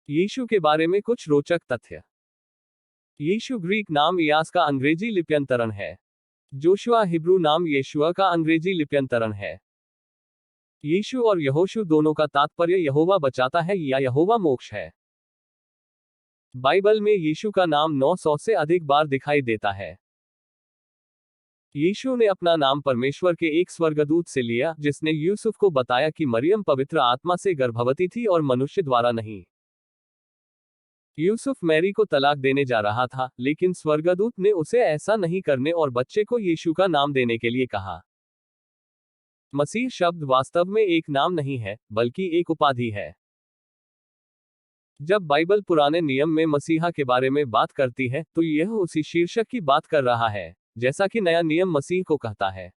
यीशु के बारे में कुछ रोचक तथ्य। यीशु ग्रीक नाम इयास का अंग्रेजी लिप्यंतरण है। जोशुआ हिब्रू नाम येशुआ का अंग्रेजी लिप्यंतरण है। यीशु और यहोशू दोनों का तात्पर्य यहोवा बचाता है या यहोवा मोक्ष है। बाइबल में यीशु का नाम 900 से अधिक बार दिखाई देता है। यीशु ने अपना नाम परमेश्वर के एक स्वर्गदूत से लिया, जिसने यूसुफ को बताया कि मरियम पवित्र आत्मा से गर्भवती थी और मनुष्य द्वारा नहीं। यूसुफ मैरी को तलाक देने जा रहा था, लेकिन स्वर्गदूत ने उसे ऐसा नहीं करने और बच्चे को यीशु का नाम देने के लिए कहा। मसीह शब्द वास्तव में एक नाम नहीं है, बल्कि एक उपाधि है। जब बाइबल पुराने नियम में मसीहा के बारे में बात करती है, तो यह उसी शीर्षक की बात कर रहा है, जैसा कि नया नियम मसीह को कहता है।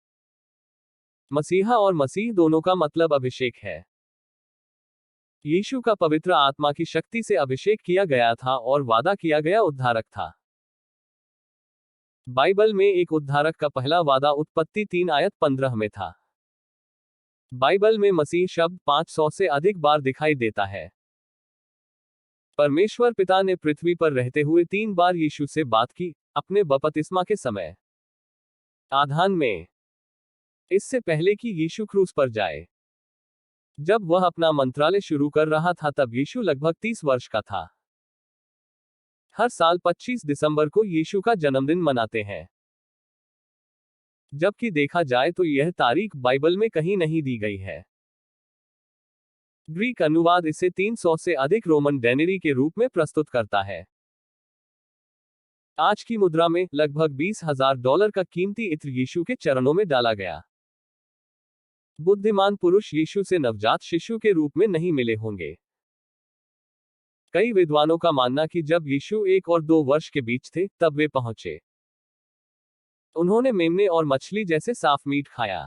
मसीहा और मसीह दोनों का मतलब अभिषेक है। यीशु का पवित्र आत्मा की शक्ति से अभिषेक किया गया था और वादा किया गया उद्धारक था। बाइबल में एक उद्धारक का पहला वादा उत्पत्ति 3 आयत 15 में था। बाइबल में मसीह शब्द 500 से अधिक बार दिखाई देता है। परमेश्वर पिता ने पृथ्वी पर रहते हुए 3 बार यीशु से बात की, अपने बपतिस्मा के समय, आधान में, इससे पहले कि यीशु क्रूस पर जाए। जब वह अपना मंत्रालय शुरू कर रहा था तब यीशु लगभग 30 वर्ष का था। हर साल 25 दिसंबर को यीशु का जन्मदिन मनाते हैं। जबकि देखा जाए तो यह तारीख बाइबल में कहीं नहीं दी गई है। ग्रीक अनुवाद इसे 300 से अधिक रोमन डेनेरी के रूप में प्रस्तुत करता है। आज की मुद्रा में लगभग $20,000 का कीमती इत्र यीशु के चरणों में डाला गया। बुद्धिमान पुरुष यीशु से नवजात शिशु के रूप में नहीं मिले होंगे। कई विद्वानों का मानना कि जब यीशु 1 और 2 वर्ष के बीच थे, तब वे पहुंचे। उन्होंने मेमने और मछली जैसे साफ मीट खाया।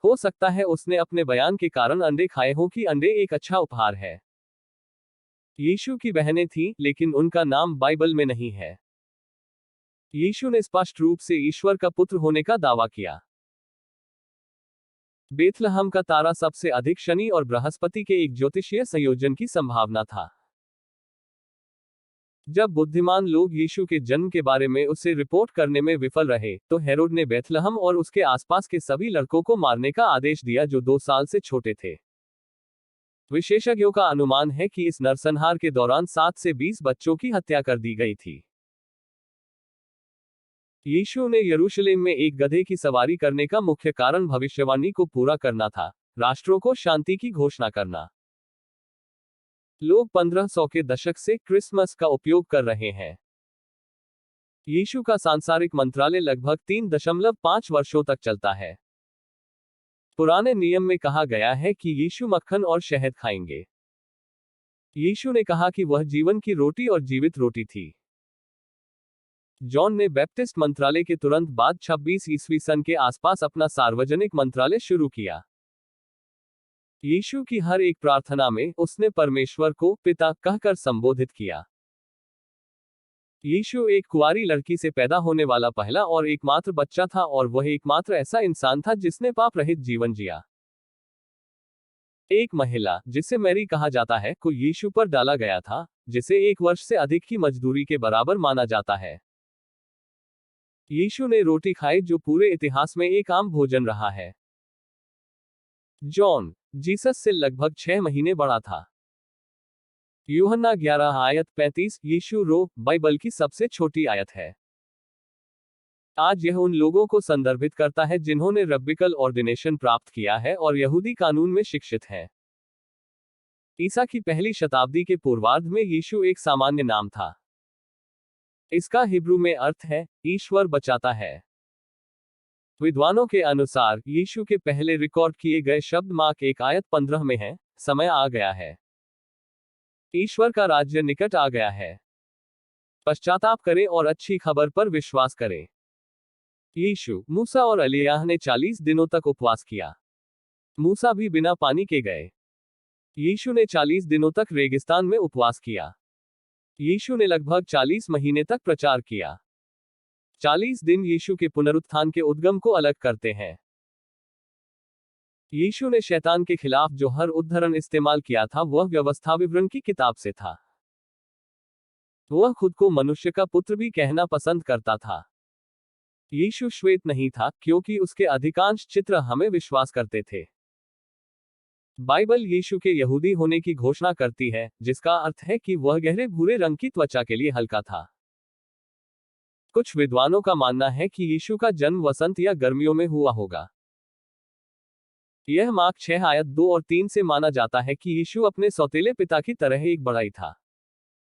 हो सकता है उसने अपने बयान के कारण अंडे खाए हों कि अंडे एक अच्छा उपहार है। यीशु की बहनें थीं, लेकिन उनका नाम बाइबल में नहीं है। यीशु ने स्पष्ट रूप से ईश्वर का पुत्र होने का दावा किया। बेथलहम का तारा सबसे अधिक शनि और बृहस्पति के एक ज्योतिषीय संयोजन की संभावना था। जब बुद्धिमान लोग यीशु के जन्म के बारे में उसे रिपोर्ट करने में विफल रहे, तो हेरोड ने बेथलहम और उसके आसपास के सभी लड़कों को मारने का आदेश दिया जो 2 साल से छोटे थे। विशेषज्ञों का अनुमान है कि इस नरसंहार के दौरान 7 से 20 बच्चों की हत्या कर दी गई थी। यीशु ने यरूशलेम में एक गधे की सवारी करने का मुख्य कारण भविष्यवाणी को पूरा करना था, राष्ट्रों को शांति की घोषणा करना। लोग 1500 के दशक से क्रिसमस का उपयोग कर रहे हैं। यीशु का सांसारिक मंत्रालय लगभग 3.5 वर्षों तक चलता है। पुराने नियम में कहा गया है कि यीशु मक्खन और शहद खाएंगे। यीशु ने कहा कि वह जीवन की रोटी और जीवित रोटी थी। जॉन ने बैप्टिस्ट मंत्रालय के तुरंत बाद 26 ईस्वी सन के आसपास अपना सार्वजनिक मंत्रालय शुरू किया। यीशु की हर एक प्रार्थना में उसने परमेश्वर को पिता कहकर संबोधित किया। यीशु एक कुंवारी लड़की से पैदा होने वाला पहला और एकमात्र बच्चा था और वह एकमात्र ऐसा इंसान था जिसने पाप रहित जीवन जिया। एक महिला, जिसे मैरी कहा जाता है, को यीशु पर डाला गया था, जिसे 1 वर्ष से अधिक की मजदूरी के बराबर माना जाता है। यीशु ने रोटी खाई जो पूरे इतिहास में एक आम भोजन रहा है। जॉन जीसस से लगभग 6 महीने बड़ा था। यूहन्ना 11 आयत 35, यीशु रो बाइबल की सबसे छोटी आयत है। आज यह उन लोगों को संदर्भित करता है जिन्होंने रब्बिकल ऑर्डिनेशन प्राप्त किया है और यहूदी कानून में शिक्षित हैं। ईसा की पहली शताब्दी के पूर्वार्ध में यीशु एक सामान्य नाम था। इसका हिब्रू में अर्थ है, ईश्वर बचाता है। विद्वानों के अनुसार यीशु के पहले रिकॉर्ड किए गए शब्द मार्क 1 आयत 15 में है, समय आ गया है। ईश्वर का राज्य निकट आ गया है। पश्चाताप करें और अच्छी खबर पर विश्वास करें। यीशु, मूसा और एलियाह ने 40 दिनों तक उपवास किया। मूसा भी बिना पानी के गए। यीशु ने 40 दिनों तक रेगिस्तान में उपवास किया। यीशु ने लगभग 40 महीने तक प्रचार किया। 40 दिन यीशु के पुनरुत्थान के उद्गम को अलग करते हैं। यीशु ने शैतान के खिलाफ जो हर उद्धरण इस्तेमाल किया था वह व्यवस्था विवरण की किताब से था। वह खुद को मनुष्य का पुत्र भी कहना पसंद करता था। यीशु श्वेत नहीं था क्योंकि उसके अधिकांश चित्र हमें विश्वास करते थे। बाइबल यीशु के यहूदी होने की घोषणा करती है, जिसका अर्थ है कि वह गहरे भूरे रंग की त्वचा के लिए हल्का था। कुछ विद्वानों का मानना है कि यीशु का जन्म वसंत या गर्मियों में हुआ होगा। यह मार्क 6 आयत 2 और 3 से माना जाता है कि यीशु अपने सौतेले पिता की तरह एक बड़ाई था।